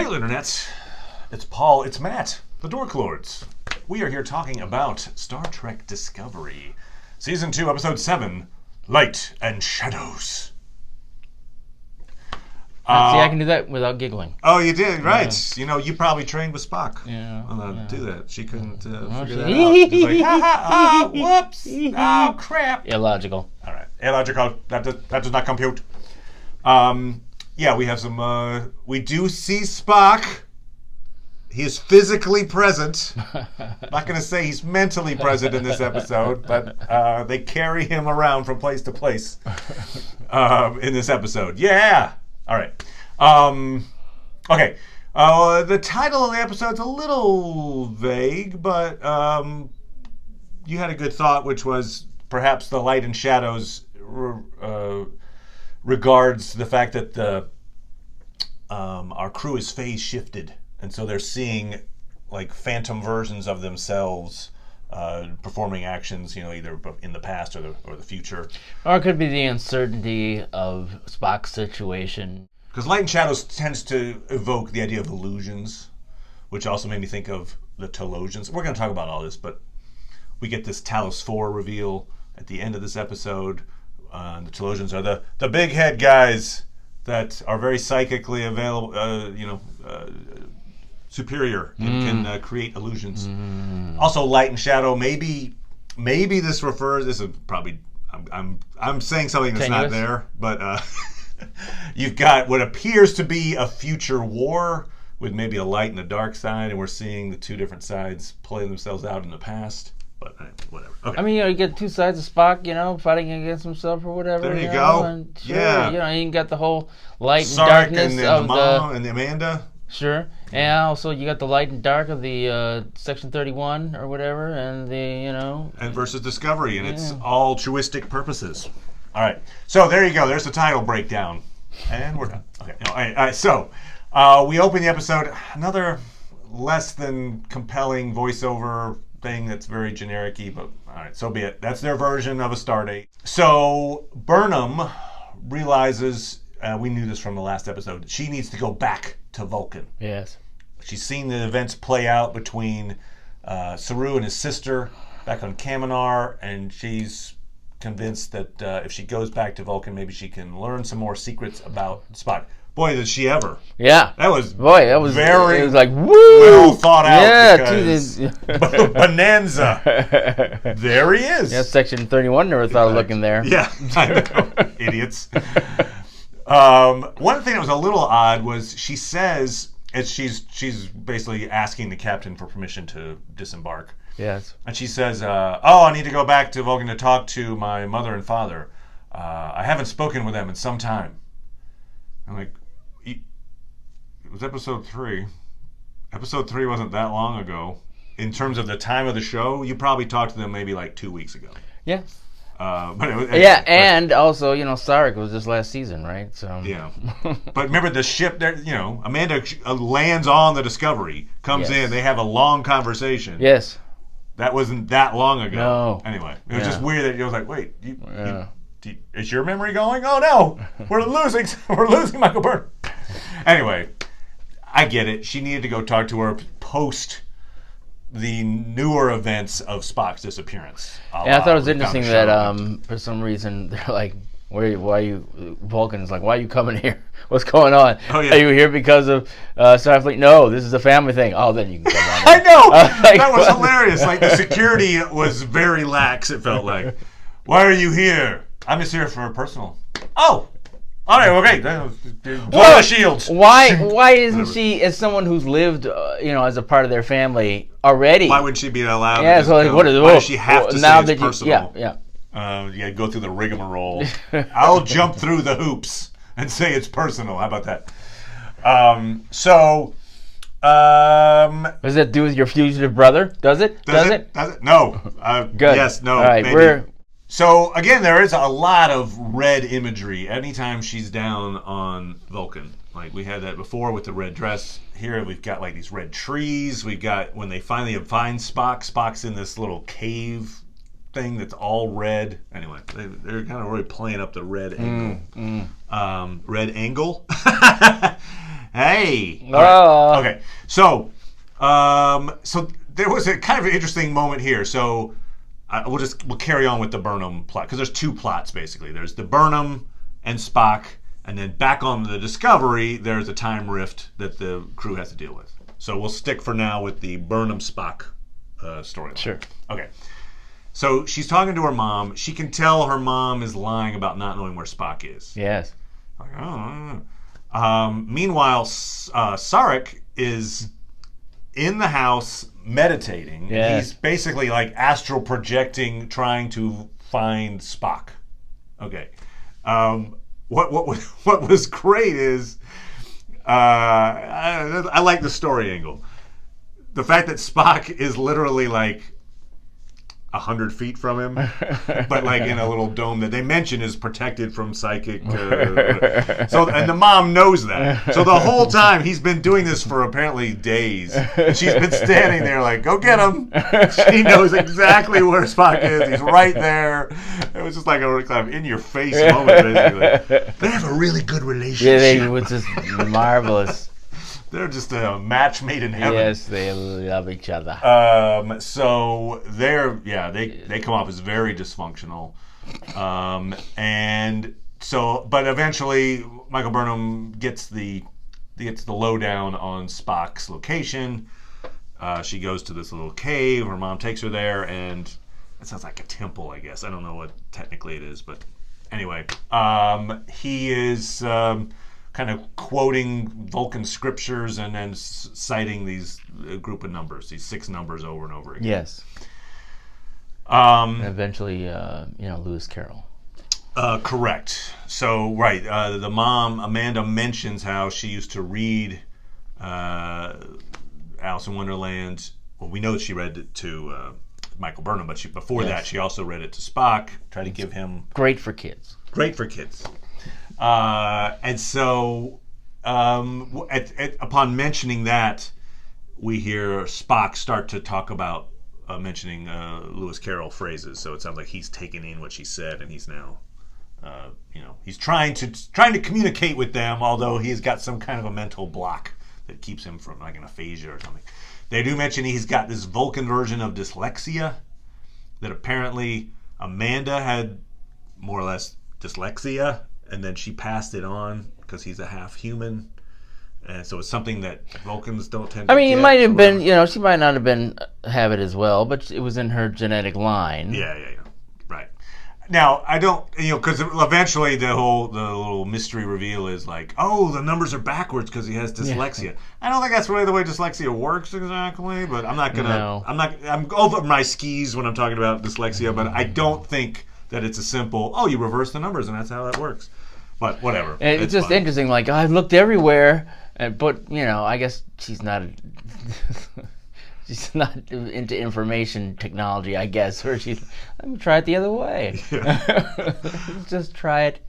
Hello, Internet. It's Paul, it's Matt, the Dork Lords. We are here talking about Star Trek Discovery, Season 2, Episode 7, Light and Shadows. See, I can do that without giggling. Oh, you did, right. Yeah. You know, you probably trained with Spock to do that. She couldn't figure that out. She's like, ha, whoops, oh, crap. Illogical. All right, illogical. That does not compute. Yeah, we have some, we do see Spock. He is physically present. I'm not going to say he's mentally present in this episode, but they carry him around from place to place in this episode. Yeah. All right. Okay. The title of the episode's a little vague, but you had a good thought, which was perhaps the light and shadows regards the fact that our crew is phase shifted, and so they're seeing like phantom versions of themselves performing actions, you know, either in the past or the future. Or it could be the uncertainty of Spock's situation. Because light and shadows tends to evoke the idea of illusions, which also made me think of the Telosians. We're going to talk about all this, but we get this Talos 4 reveal at the end of this episode. The Telosians are the big head guys that are very psychically available, superior and can create illusions. Also, light and shadow. Maybe this refers. This is probably I'm saying something that's not there, but you've got what appears to be a future war with maybe a light and a dark side, and we're seeing the two different sides play themselves out in the past. But whatever. Okay. I mean, you get two sides of Spock, fighting against himself or whatever. There you go. And sure, yeah. You got the whole light and Sark darkness and of and the Amanda. Sure. And also you got the light and dark of the Section 31 or whatever, and And versus Discovery, and it's altruistic purposes. All right. So there you go. There's the title breakdown. And we're done. Okay. All right. So we open the episode. Another less than compelling voiceover thing that's very generic-y, but all right, so be it. That's their version of a Stardate. So Burnham realizes, we knew this from the last episode, she needs to go back to Vulcan. Yes. She's seen the events play out between Saru and his sister back on Caminar, and she's convinced that if she goes back to Vulcan, maybe she can learn some more secrets about Spock. Boy, did she ever. Yeah. That was very, it was like, woo! Well thought out. Yeah, Bonanza. There he is. Yeah, Section 31 never thought of looking there. Yeah, I know. Idiots. One thing that was a little odd was she says, as she's basically asking the captain for permission to disembark. Yes. And she says, I need to go back to Vulcan to talk to my mother and father. I haven't spoken with them in some time. I'm like, it was episode 3. Episode 3 wasn't that long ago. In terms of the time of the show, you probably talked to them maybe like 2 weeks ago. Yeah. And also, Sarek was this last season, right? So yeah. But remember the ship there, Amanda lands on the Discovery, comes in, they have a long conversation. Yes. That wasn't that long ago. No. Anyway, it was just weird that you was like, wait, is your memory going? Oh no, we're losing Michael Byrne. Anyway, I get it. She needed to go talk to her post the newer events of Spock's disappearance. Yeah, I thought it was interesting that for some reason they're like, why you Vulcan's like, why are you coming here? What's going on? Oh, yeah. Are you here because of Starfleet? No, this is a family thing. Oh, then you can come on. I know. That was hilarious. Like the security was very lax. It felt like, why are you here? I'm just here for a personal. Oh. All right, okay. Blow the shields. Why isn't she, as someone who's lived, as a part of their family already? Why would she be allowed? Yeah, so like, why does she have to say it's personal? Yeah. Go through the rigmarole. I'll jump through the hoops and say it's personal. How about that? Does that do with your fugitive brother? Does it? Does it? No. Good. Yes. No. All right. Maybe. So, again, there is a lot of red imagery anytime she's down on Vulcan. Like, we had that before with the red dress. Here we've got, like, these red trees. We've got, when they finally find Spock, Spock's in this little cave thing that's all red. Anyway, they're kind of really playing up the red angle. Red angle. Hey. Oh. Right. Okay. So, so there was a kind of an interesting moment here. So we'll carry on with the Burnham plot because there's two plots basically. There's the Burnham and Spock, and then back on the Discovery, there's a time rift that the crew has to deal with. So we'll stick for now with the Burnham Spock storyline. Sure. Okay. So she's talking to her mom. She can tell her mom is lying about not knowing where Spock is. Yes. Like, meanwhile, Sarek is in the house meditating. Yes. He's basically like astral projecting, trying to find Spock. Okay. What was great is I like the story angle. The fact that Spock is literally like 100 feet from him, but like in a little dome that they mention is protected from psychic. So, and the mom knows that. So the whole time he's been doing this for apparently days. And she's been standing there like, "Go get him!" She knows exactly where Spock is. He's right there. It was just like a kind of in-your-face moment. Basically, they have a really good relationship. Yeah, which is marvelous. They're just a match made in heaven. Yes, they love each other. So they come off as very dysfunctional, and so but eventually Michael Burnham gets the lowdown on Spock's location. She goes to this little cave. Her mom takes her there, and it sounds like a temple, I guess. I don't know what technically it is, but anyway, he is. Kind of quoting Vulcan scriptures and then citing these group of numbers, these 6 numbers over and over again. Yes. And eventually, Lewis Carroll. Correct. So, right, the mom, Amanda, mentions how she used to read Alice in Wonderland. Well, we know that she read it to Michael Burnham, but before that, she also read it to Spock, tried to give him... Great for kids. Great for kids. And so, upon mentioning that, we hear Spock start to talk about mentioning Lewis Carroll phrases. So it sounds like he's taken in what she said, and he's now, he's trying to communicate with them. Although he's got some kind of a mental block that keeps him from like an aphasia or something. They do mention he's got this Vulcan version of dyslexia that apparently Amanda had more or less dyslexia. And then she passed it on because he's a half human, and so it's something that Vulcans don't tend to. It might have been, she might not have it as well, but it was in her genetic line. Yeah, right. Now I don't, because eventually the little mystery reveal is like, oh, the numbers are backwards because he has dyslexia. Yeah. I don't think that's really the way dyslexia works exactly, but I'm not gonna. No. I'm over my skis when I'm talking about dyslexia, but I don't think that it's a simple, you reverse the numbers and that's how that works. But whatever. It's just fun. Interesting. Like, I've looked everywhere, but I guess she's not into information technology, I guess. Or let me try it the other way. Yeah. Just try it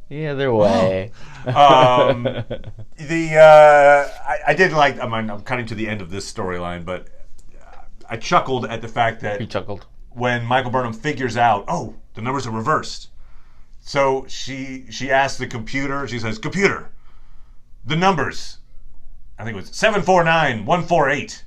the other way. I did like. I'm cutting to the end of this storyline, but I chuckled at the fact that you chuckled when Michael Burnham figures out, the numbers are reversed. So she asks the computer, she says, "Computer, the numbers, I think it was 749148.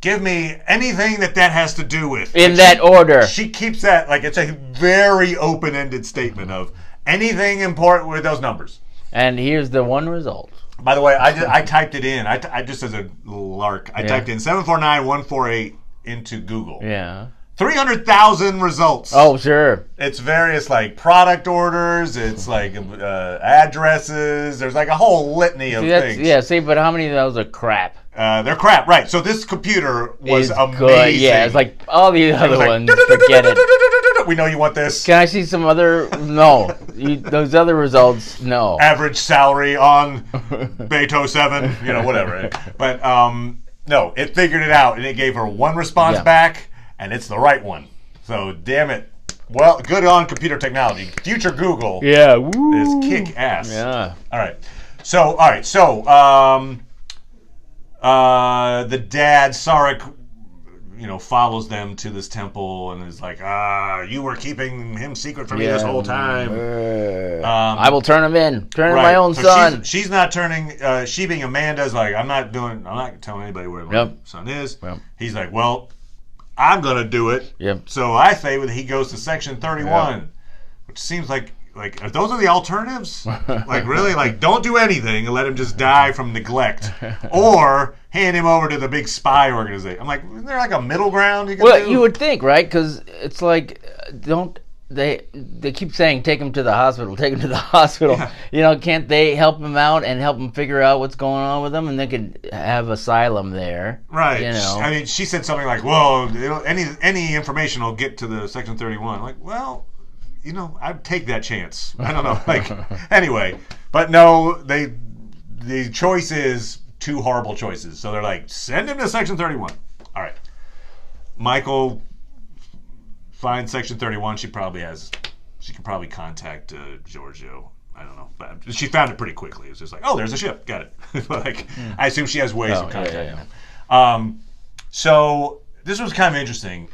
Give me anything that has to do with." In that order. She keeps that, like it's a very open-ended statement of anything important with those numbers. And here's the one result. By the way, I typed it in. I just as a little lark, I typed in 749148 into Google. Yeah. 300,000 results. Oh, sure. It's various like product orders. It's like addresses. There's like a whole litany of things. Yeah, but how many of those are crap? They're crap, right? So this computer was amazing. Good. Yeah, it's like all the other ones. Forget it. We know you want this. Can I see some other? No, those other results. No. Average salary on Beto 7. Whatever. But no, it figured it out and it gave her one response back. And it's the right one. So, damn it. Well, good on computer technology. Future Google is kick ass. Yeah. All right. So, the dad, Sarek, follows them to this temple and is like, you were keeping him secret from me this whole time. I will turn him in. Turn in my own son. She's not turning. She being Amanda's like, I'm not telling anybody where my son is. Yep. He's like, well, I'm gonna do it. Yep. So I say that he goes to Section 31, which seems like those are the alternatives. Like really, like don't do anything and let him just die from neglect, or hand him over to the big spy organization. I'm like, isn't there like a middle ground you can do? You would think, right? Because it's like, they keep saying take him to the hospital, take him to the hospital. Yeah. Can't they help him out and help him figure out what's going on with him, and they could have asylum there, right? I mean, she said something like, "Well, any information will get to the Section 31." I'm like, well, I'd take that chance. I don't know, like anyway, but no, the choice is two horrible choices. So they're like, send him to Section 31. All right, Michael finds Section 31. She can probably contact Giorgio. I don't know, but she found it pretty quickly. It was just like, oh, there's a ship. Got it. I assume she has ways of contacting him. So this was kind of interesting.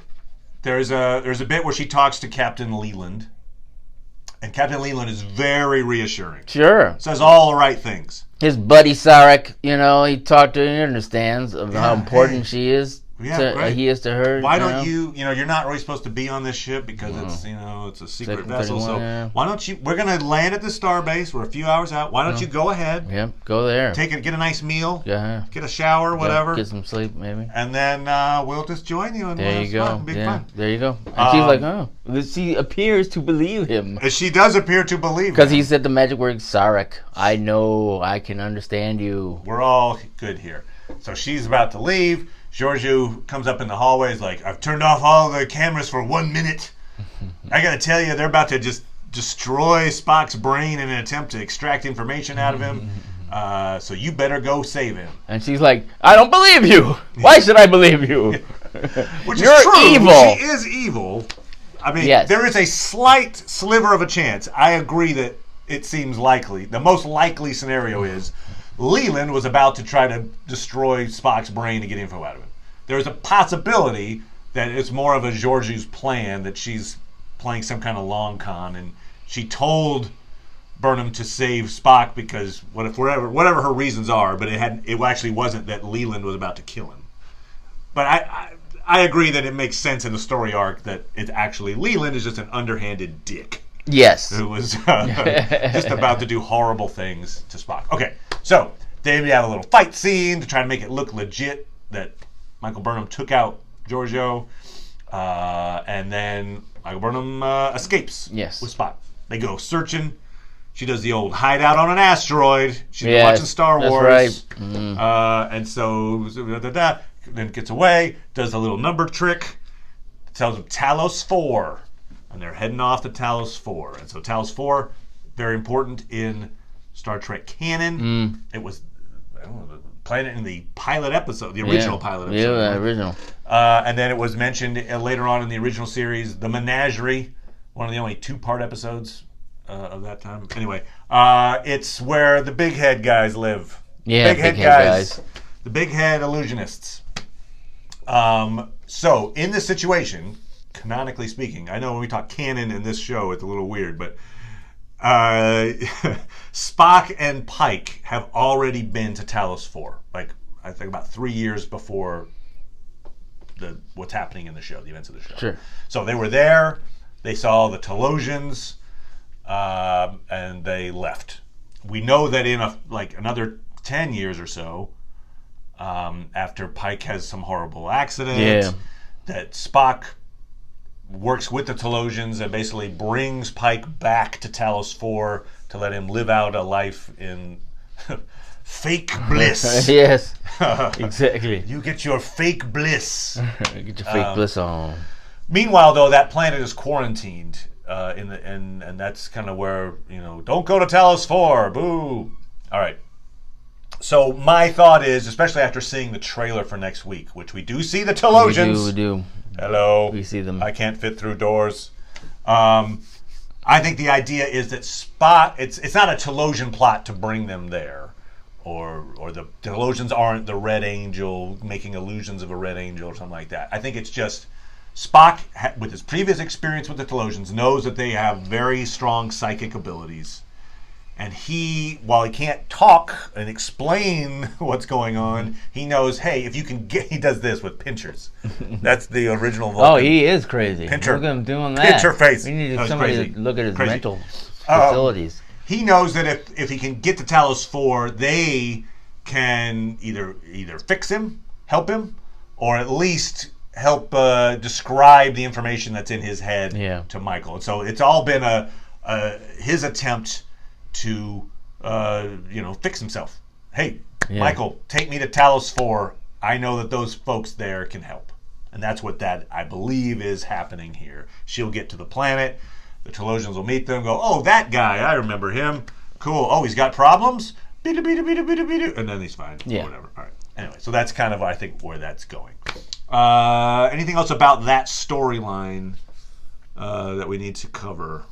There's a bit where she talks to Captain Leland, and Captain Leland is very reassuring. Sure. Says all the right things. His buddy Sarek, he talked to her, he understands of how important she is. Right. He is to her. Why don't you're not really supposed to be on this ship because it's a secret vessel. So why don't you? We're gonna land at the starbase. We're a few hours out. Why don't you go ahead? Yep, go there. Get a nice meal. Yeah. Get a shower, whatever. Get some sleep, maybe. And then we'll just join you. And there you go. Fun. Big fun. There you go. And she's like, oh, she appears to believe him. She does appear to believe him because he said the magic word Sarek. I know. I can understand you. We're all good here. So she's about to leave. Giorgio comes up in the hallway. He's like, I've turned off all the cameras for 1 minute. I gotta tell you, they're about to just destroy Spock's brain in an attempt to extract information out of him. So you better go save him. And she's like, I don't believe you. Why should I believe you? Which You're is true. Evil. She is evil. I mean, there is a slight sliver of a chance. I agree that it seems likely. The most likely scenario is Leland was about to try to destroy Spock's brain to get info out of him. There's a possibility that it's more of a Giorgio's plan, that she's playing some kind of long con, and she told Burnham to save Spock because whatever her reasons are, but it actually wasn't that Leland was about to kill him. But I agree that it makes sense in the story arc that it's actually Leland is just an underhanded dick. Yes. Who was just about to do horrible things to Spock. Okay, so they have a little fight scene to try to make it look legit that Michael Burnham took out Giorgio, and then Michael Burnham escapes with Spock. They go searching. She does the old hideout on an asteroid. She's been watching Star Wars. That's right. And so then gets away, does a little number trick, tells them Talos 4. And they're heading off to Talos 4. And so Talos 4, very important in Star Trek canon. It was, the planet in the pilot episode, the original pilot episode. Yeah, the original. And then it was mentioned later on in the original series, The Menagerie, one of the only 2-part episodes of that time. Anyway, it's where the big head guys live. Yeah, big head guys. The big head illusionists. So, in this situation, canonically speaking, I know when we talk canon in this show, it's a little weird, but Spock and Pike have already been to Talos 4. Like, I think about 3 years before what's happening in the show, the events of the show. Sure. So they were there, they saw the Talosians, and they left. We know that in another 10 years or so, after Pike has some horrible accident, that Spock works with the Talosians and basically brings Pike back to Talos 4 to let him live out a life in fake bliss. Yes, exactly. You get your fake bliss. Get your fake bliss on. Meanwhile, though, that planet is quarantined, and that's kind of where, don't go to Talos 4, boo. All right. So my thought is, especially after seeing the trailer for next week, which we do see the Talosians. We do. Hello. We see them. I can't fit through doors. I think the idea is that Spock, it's not a Talosian plot to bring them there. or the Telosians aren't the Red Angel making illusions of a Red Angel or something like that. I think it's just Spock, with his previous experience with the Telosians, knows that they have very strong psychic abilities. And he, while he can't talk and explain what's going on, he knows, hey, if you can get... He does this with pinchers. That's the original Vulcan. Oh, he is crazy. Pincher. Look at him doing that. Pincher face. We need That was somebody crazy. to look at his Crazy. mental facilities. He knows that if he can get to Talos 4, they can either fix him, help him, or at least help describe the information that's in his head to Michael. And so it's all been his attempt to fix himself. Hey, Michael, take me to Talos 4. I know that those folks there can help. And that's what that, I believe, is happening here. She'll get to the planet. The Telosians will meet them, go, oh, that guy, I remember him. Cool. Oh, he's got problems? And then he's fine. Yeah. Or whatever. All right. Anyway, so that's kind of, I think, where that's going. Anything else about that storyline that we need to cover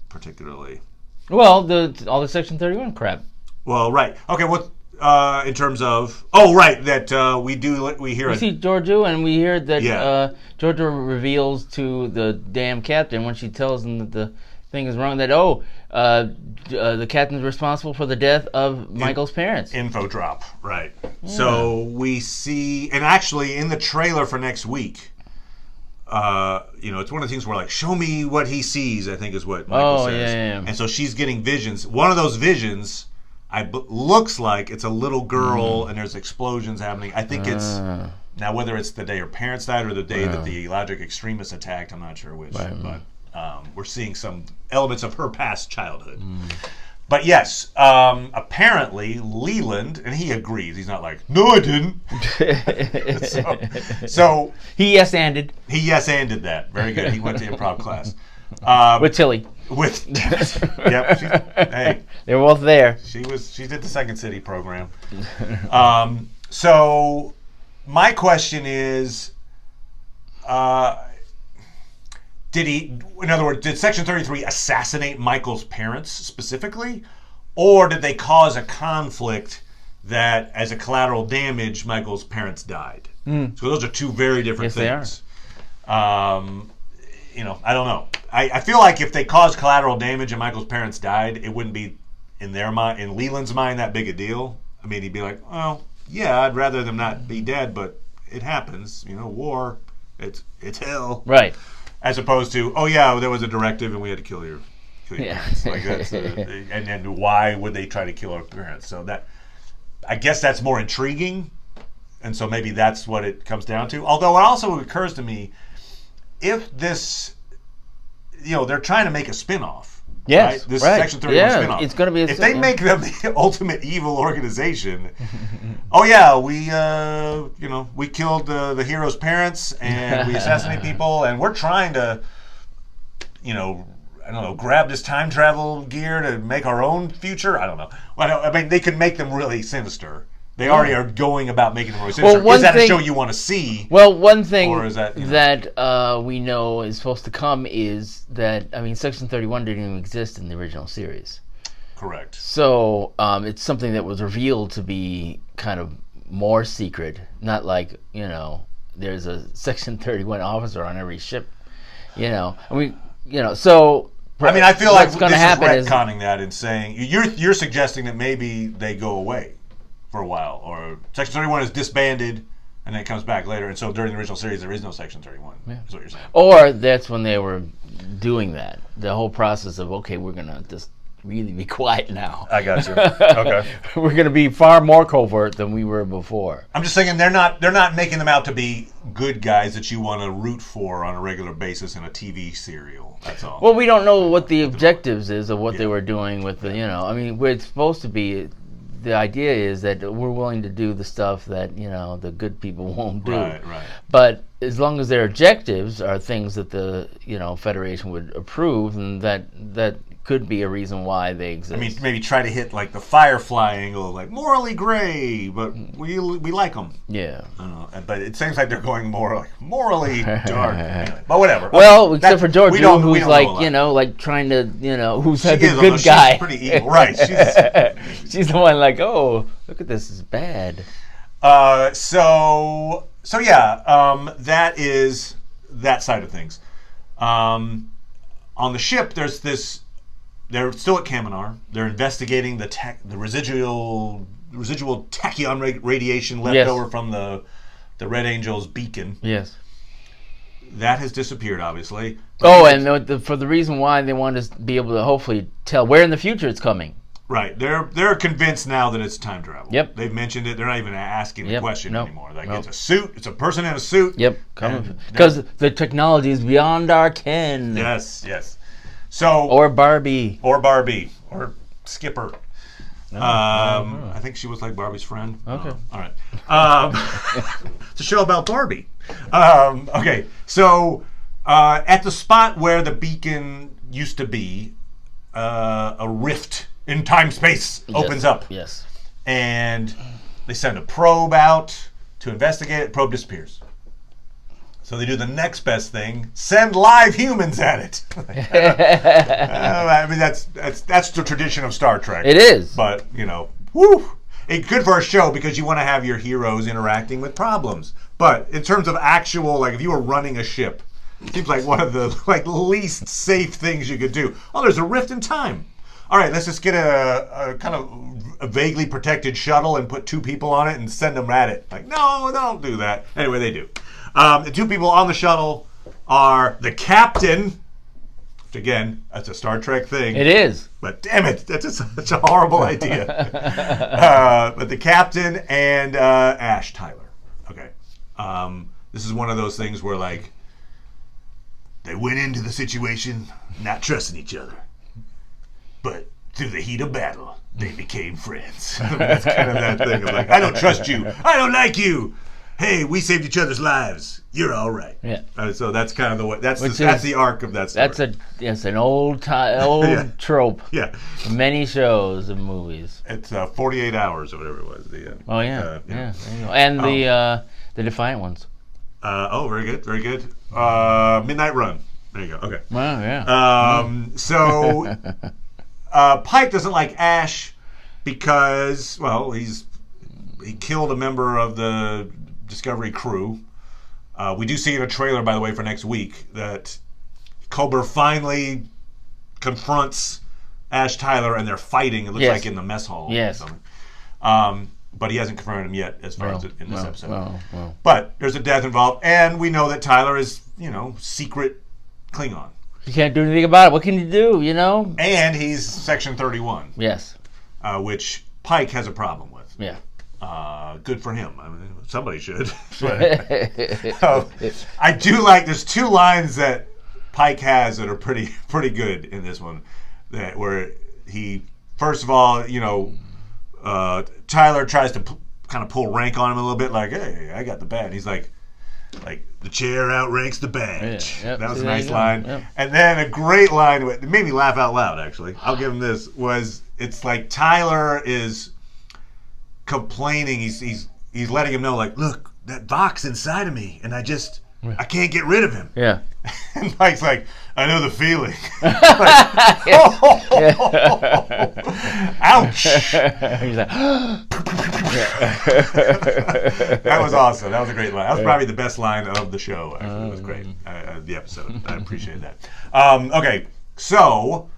particularly? Well, all the Section 31 crap. Well, right. Okay, what in terms of... Oh, right, that we hear... We see Georgiou, and we hear that Georgiou reveals to the damn captain when she tells him that the thing is wrong, that, the captain's responsible for the death of Michael's parents. Info drop, right. Yeah. So we see... And actually, in the trailer for next week... it's one of the things where, like, show me what he sees, I think is what Michael says. Yeah. And so she's getting visions. One of those visions looks like it's a little girl and there's explosions happening. I think it's... Now, whether it's the day her parents died or the day that the Logic extremists attacked, I'm not sure which. But we're seeing some elements of her past childhood. But yes, apparently Leland, and he agrees. He's not like, no, I didn't. so he yes-anded. He yes-anded that. Very good. He went to improv class. With Tilly. Yep. Hey. They were both there. She did the Second City program. So my question is, in other words, did Section 33 assassinate Michael's parents specifically? Or did they cause a conflict that, as a collateral damage, Michael's parents died? So those are two very different things. They are. I don't know. I feel like if they caused collateral damage and Michael's parents died, it wouldn't be, in Leland's mind, that big a deal. I mean, he'd be like, well, yeah, I'd rather them not be dead, but it happens. War, it's hell. Right. As opposed to, oh yeah, there was a directive and we had to kill your parents. Like that's, and why would they try to kill our parents? So that, I guess that's more intriguing, and so maybe that's what it comes down to. Although it also occurs to me, if this, they're trying to make a spin-off. Yes, right? This Section 31 spin-off. It's going to be if they make them the ultimate evil organization, oh yeah, we killed the hero's parents and we assassinate people and we're trying to, grab this time travel gear to make our own future. I don't know. I mean, they could make them really sinister. They already are going about making them really sinister. Is that a show you want to see? Well, one thing or is that, we know is supposed to come is that, Section 31 didn't even exist in the original series. Correct. So it's something that was revealed to be kind of more secret. Not like, there's a Section 31 officer on every ship. So... I feel like this is retconning that and saying... You're suggesting that maybe they go away for a while, or Section 31 is disbanded and then it comes back later, and so during the original series there is no Section 31. Yeah. Is what you're saying. Or that's when they were doing that. The whole process of, okay, we're going to just really be quiet now. I got you. Okay. We're going to be far more covert than we were before. I'm just thinking they're not making them out to be good guys that you want to root for on a regular basis in a TV serial. That's all. Well, we don't know what the objectives is of what they were doing with the, where it's supposed to be. The idea is that we're willing to do the stuff that, the good people won't do. Right. But as long as their objectives are things that the, Federation would approve, and that could be a reason why they exist. I mean, maybe try to hit like the Firefly angle, like morally gray, but we like them. Yeah. I don't know, but it seems like they're going more like morally dark. Anyway, but whatever. Well, except for George, we don't who's know like, a lot. you know, like trying to, you know, who's like She the is, good although guy. She's pretty evil, right? She's the one like, oh, look at this, is bad. So yeah, that is that side of things. On the ship, there's this. They're still at Caminar. They're investigating the residual tachyon radiation left over from the Red Angel's beacon. Yes. That has disappeared, obviously. Oh, and for the reason why they want to be able to hopefully tell where in the future it's coming. Right. They're convinced now that it's time travel. Yep. They've mentioned it. They're not even asking the question anymore. Like, Nope. it's a suit. It's a person in a suit. Yep. Because the technology is beyond our ken. Yes. So Or Barbie. Or Skipper. I think she was like Barbie's friend. Okay. All right. It's a show about Barbie. Okay. So at the spot where the beacon used to be, a rift in time-space opens up. Yes. And they send a probe out to investigate it. Probe disappears. So they do the next best thing: send live humans at it. I mean, that's the tradition of Star Trek. It is. But woo! It's good for a show because you want to have your heroes interacting with problems. But in terms of actual, like if you were running a ship, it seems like one of the least safe things you could do. Oh, there's a rift in time. All right, let's just get a kind of a vaguely protected shuttle and put 2 people on it and send them at it. Like, no, don't do that. Anyway, they do. The 2 people on the shuttle are the captain, which again, that's a Star Trek thing. It is. But damn it, that's just such a horrible idea. But the captain and Ash Tyler. Okay. This is one of those things where, like, they went into the situation not trusting each other. But through the heat of battle, they became friends. That's kind of that thing of like, I don't trust you. I don't like you. Hey, we saved each other's lives. You're all right. Yeah. So that's kind of the way. That's the arc of that story. That's an old trope. Yeah. Many shows and movies. It's 48 hours or whatever it was. Oh yeah. Yeah. There you go. And the Defiant ones. Very good. Very good. Midnight Run. There you go. Okay. Wow. Yeah. So Pike doesn't like Ash because, well, he killed a member of the Discovery crew. We do see in a trailer, by the way, for next week that Culber finally confronts Ash Tyler and they're fighting. It looks like in the mess hall. Yes. Or something. But he hasn't confronted him yet, as far as in this episode. But there's a death involved, and we know that Tyler is, secret Klingon. You can't do anything about it. What can you do? And he's Section 31. Yes. Which Pike has a problem with. Yeah. Good for him. I mean, somebody should. I do like. There's 2 lines that Pike has that are pretty good in this one. Where he, first of all, Tyler tries to kind of pull rank on him a little bit, like, "Hey, I got the badge." And he's like the chair outranks the badge. Yeah, yep. That was a nice line. Yep. And then a great line. It made me laugh out loud. Actually, I'll give him this. It's like Tyler is complaining. He's letting him know, like, look, that Vox inside of me, and I can't get rid of him. Yeah. And Mike's like, I know the feeling. Ouch. He's like, That was awesome. That was a great line. That was probably the best line of the show. Actually, it was great. The episode. I appreciate that. Okay, so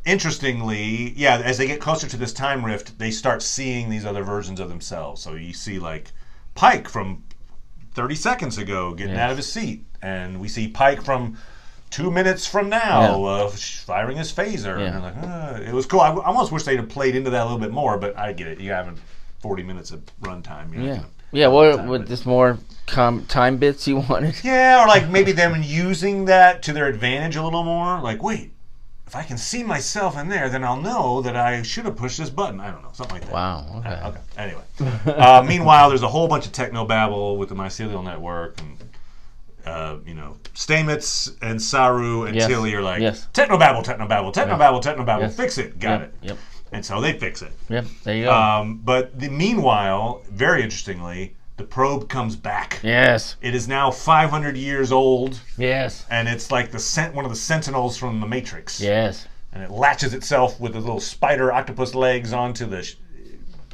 interestingly, as they get closer to this time rift, they start seeing these other versions of themselves. So you see, like, Pike from 30 seconds ago getting out of his seat, and we see Pike from 2 minutes from now firing his phaser. Yeah. And I'm like, it was cool. I almost wish they'd have played into that a little bit more, but I get it. You have 40 minutes of runtime. What just more time bits you wanted? Yeah, or like maybe them using that to their advantage a little more. Like, wait, if I can see myself in there, then I'll know that I should have pushed this button. I don't know, something like that. Wow. Okay. Okay. Anyway, meanwhile, there's a whole bunch of technobabble with the mycelial network, and Stamets and Saru and Yes. Tilly are like, Yes. technobabble, Yes. fix it, got it. Yep. And so they fix it. Yep. There you go. But meanwhile, very interestingly, the probe comes back. Yes. It is now 500 years old, Yes. and it's like one of the sentinels from the Matrix. Yes. And it latches itself with the little spider octopus legs onto the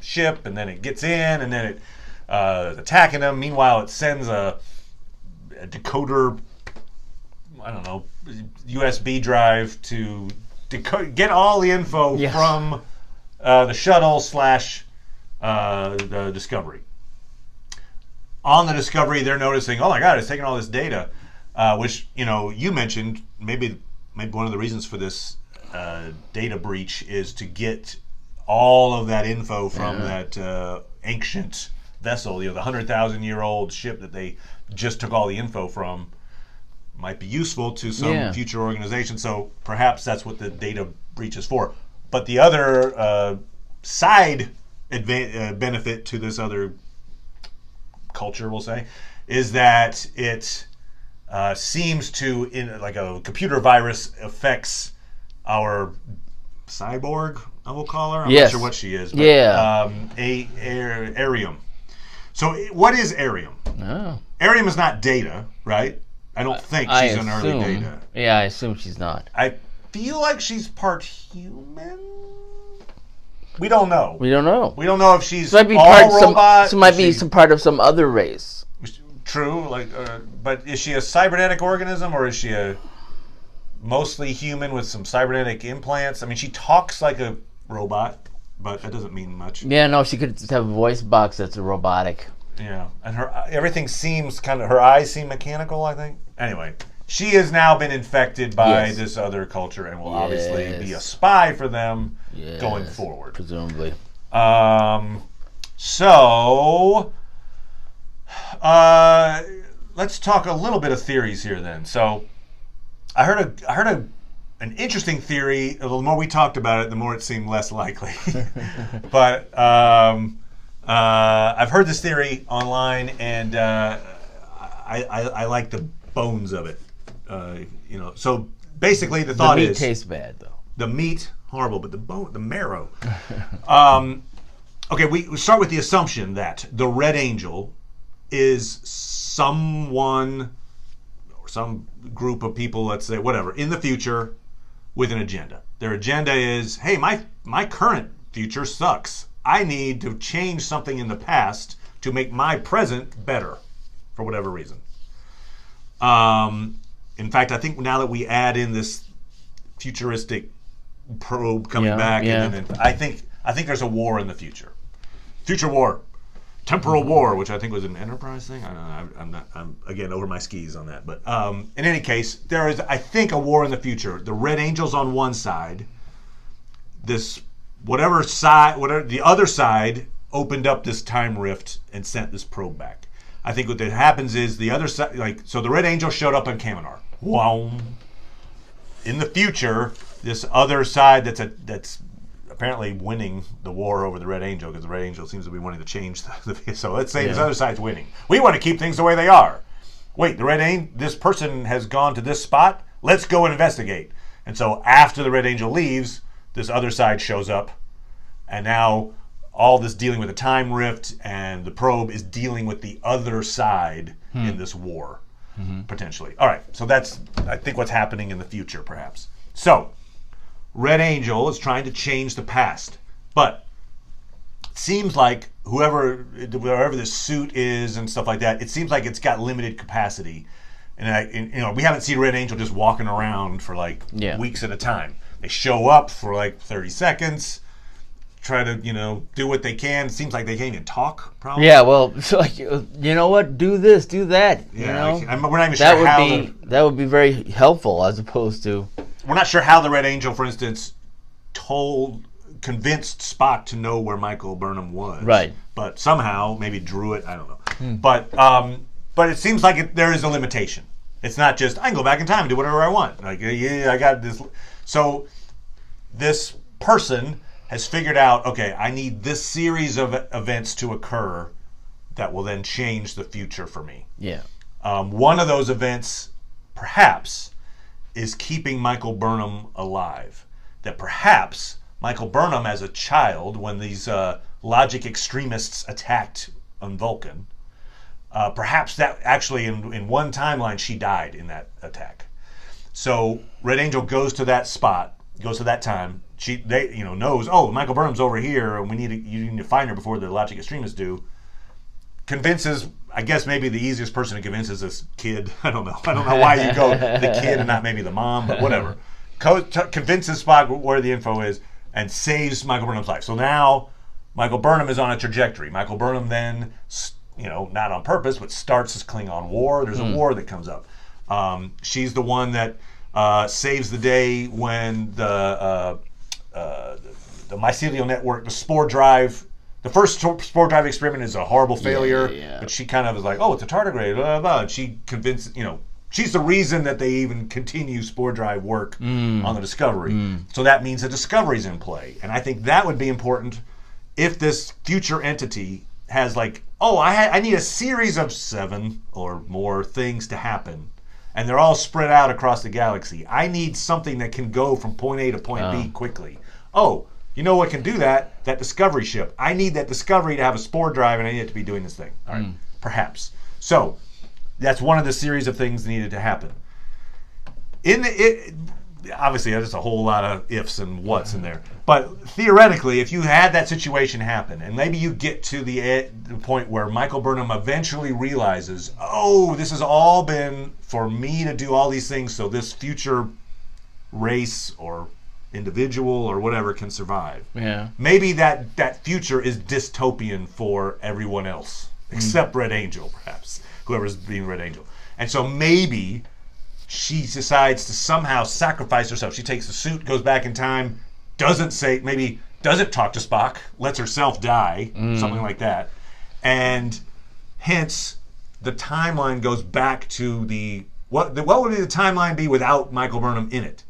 ship, and then it gets in, and then it attacking them. Meanwhile, it sends a decoder, I don't know, USB drive to get all the info Yes. from the shuttle / the Discovery. On the Discovery, they're noticing, oh my God, it's taking all this data, which you mentioned. Maybe one of the reasons for this data breach is to get all of that info from that ancient vessel, the 100,000-year-old ship that they just took all the info from. Might be useful to some future organization, so perhaps that's what the data breach is for. But the other side benefit to this other culture, we'll say, is that it seems to, in like a computer virus, affects our cyborg, I will call her. I'm not sure what she is. But, Arium. So what is Arium? Oh. Arium is not Data, right? I don't think she's an early Data. Yeah, I assume she's not. I feel like she's part human. We don't know. We don't know. We don't know if she's Might be all robot. Might be some part of some other race. True, but is she a cybernetic organism, or is she a mostly human with some cybernetic implants? I mean, she talks like a robot, but that doesn't mean much. Yeah, no, she could have a voice box that's a robotic. Yeah, and everything seems her eyes seem mechanical, I think. Anyway, she has now been infected by this other culture and will obviously be a spy for them going forward. Presumably. So, let's talk a little bit of theories here then. So, I heard an interesting theory. The more we talked about it, the more it seemed less likely. But I've heard this theory online, and I like the bones of it. So basically, the thought is the meat tastes bad, though. The meat horrible, but the marrow. Okay, we start with the assumption that the Red Angel is someone or some group of people, let's say, whatever, in the future with an agenda. Their agenda is, hey, my current future sucks. I need to change something in the past to make my present better for whatever reason. In fact, I think now that we add in this futuristic probe coming back, and then I think there's a war in the future. Future war. Temporal war, which I think was an Enterprise thing. I don't know. I'm again over my skis on that. But in any case, there is, I think, a war in the future. The Red Angel's on one side. Whatever the other side opened up this time rift and sent this probe back. I think what that happens is the other side, so the Red Angel showed up on Caminar. Wow. In the future, this other side that's apparently winning the war over the Red Angel, because the Red Angel seems to be wanting to change so let's say this other side's winning. We want to keep things the way they are. Wait, this person has gone to this spot. Let's go and investigate. And so after the Red Angel leaves, this other side shows up, and now all this dealing with the time rift and the probe is dealing with the other side in this war, potentially. All right, so that's, I think, what's happening in the future, perhaps. So, Red Angel is trying to change the past, but it seems like wherever this suit is and stuff like that, it seems like it's got limited capacity. And we haven't seen Red Angel just walking around for weeks at a time. They show up for 30 seconds, try to, do what they can. It seems like they can't even talk, probably. Yeah, well, so you know what? Do this, do that. Yeah, we're not even sure how. That would be very helpful, as opposed to. We're not sure how the Red Angel, for instance, convinced Spock to know where Michael Burnham was. Right. But somehow, maybe drew it. I don't know. But it seems like there is a limitation. It's not just, I can go back in time and do whatever I want. I got this. So this person has figured out, okay, I need this series of events to occur that will then change the future for me. Yeah. One of those events, perhaps, is keeping Michael Burnham alive. That perhaps Michael Burnham, as a child, when these logic extremists attacked on Vulcan, perhaps that actually in one timeline she died in that attack. So Red Angel goes to that spot, goes to that time. They knows, oh, Michael Burnham's over here, and you need to find her before the logic extremists do. Convinces, I guess maybe the easiest person to convince is this kid. I don't know why you go the kid and not maybe the mom, but whatever. Convinces Spock where the info is and saves Michael Burnham's life. So now Michael Burnham is on a trajectory. Michael Burnham then, not on purpose, but starts this Klingon war. There's a war that comes up. She's the one that saves the day when the mycelial network, the spore drive. The first spore drive experiment is a horrible failure, but she kind of is like, oh, it's a tardigrade, blah, blah, blah. And she convinced, she's the reason that they even continue spore drive work on the Discovery. So that means the Discovery's in play. And I think that would be important if this future entity has like, oh, I need a series of 7 or more things to happen. And they're all spread out across the galaxy. I need something that can go from point A to point B quickly. Oh, you know what can do that? That Discovery ship. I need that Discovery to have a spore drive, and I need it to be doing this thing. All right, perhaps. So that's one of the series of things that needed to happen. Obviously, there's a whole lot of ifs and whats in there. But theoretically, if you had that situation happen, and maybe you get to the point where Michael Burnham eventually realizes, oh, this has all been for me to do all these things so this future race or individual or whatever can survive. Yeah. Maybe that future is dystopian for everyone else, except Red Angel, perhaps, whoever's being Red Angel. And so maybe she decides to somehow sacrifice herself. She takes the suit, goes back in time, doesn't talk to Spock, lets herself die, something like that. And hence, the timeline goes back to what would the timeline be without Michael Burnham in it?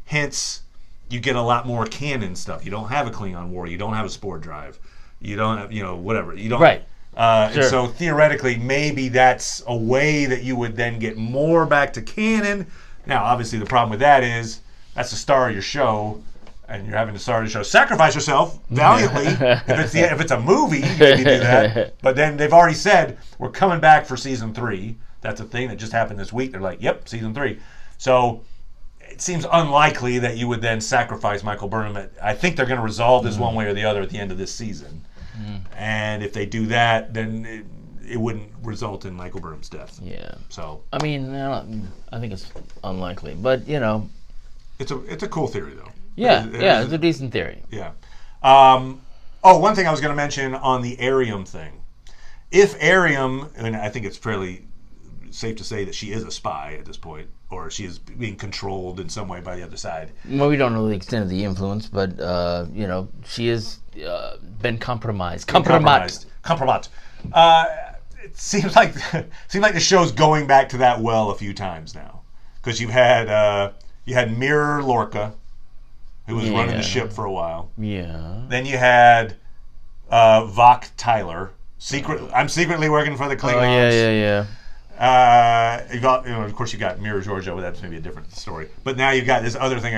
Hence, you get a lot more canon stuff. You don't have a Klingon war. You don't have a spore drive. You don't have, whatever. You don't. Right. Sure. And so theoretically, maybe that's a way that you would then get more back to canon. Now, obviously, the problem with that is that's the star of your show, and you're having to star of the show. Sacrifice yourself valiantly. If it's a movie, maybe do that. But then they've already said we're coming back for season 3. That's a thing that just happened this week. They're like, yep, season 3. So it seems unlikely that you would then sacrifice Michael Burnham. I think they're going to resolve this one way or the other at the end of this season. And if they do that, then it wouldn't result in Michael Burnham's death. Yeah. So I mean, I think it's unlikely, but it's a cool theory though. Yeah, it's a decent theory. Yeah. One thing I was going to mention on the Arium thing. If Arium, and I think it's fairly safe to say that she is a spy at this point, or she is being controlled in some way by the other side. Well, we don't know the extent of the influence, but she has been compromised. Compromised. It seems like the show's going back to that well a few times now, because you had Mirror Lorca, who was running the ship for a while. Yeah. Then you had Vok Tyler. I'm secretly working for the Klingons. Oh yeah. Of course, you got Mirror Giorgio, but that's maybe a different story. But now you've got this other thing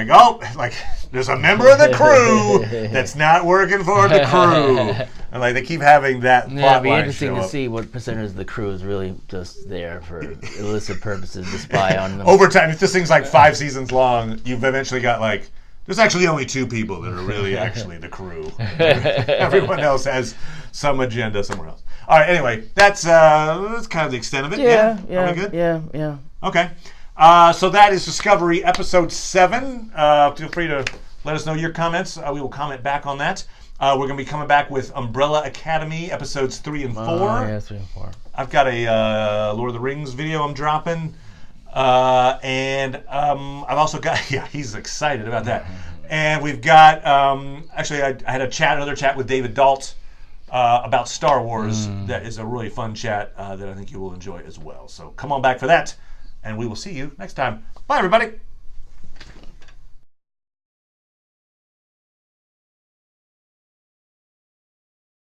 there's a member of the crew that's not working for the crew, and they keep having that. Yeah, it'd be interesting to see what percentage of the crew is really just there for illicit purposes to spy on them. Over time, if this thing's 5 seasons long, you've eventually got there's actually only 2 people that are really actually the crew. Everyone else has some agenda somewhere else. All right. Anyway, that's kind of the extent of it. Yeah. Are we good? Yeah. Okay. So that is Discovery Episode 7. Feel free to let us know your comments. We will comment back on that. We're going to be coming back with Umbrella Academy Episodes 3 and 4. Yeah, 3 and 4. I've got a Lord of the Rings video I'm dropping. And I've also got, he's excited about that. And we've got, actually, I had another chat with David Dalt about Star Wars. That is a really fun chat that I think you will enjoy as well. So come on back for that, and we will see you next time. Bye, everybody.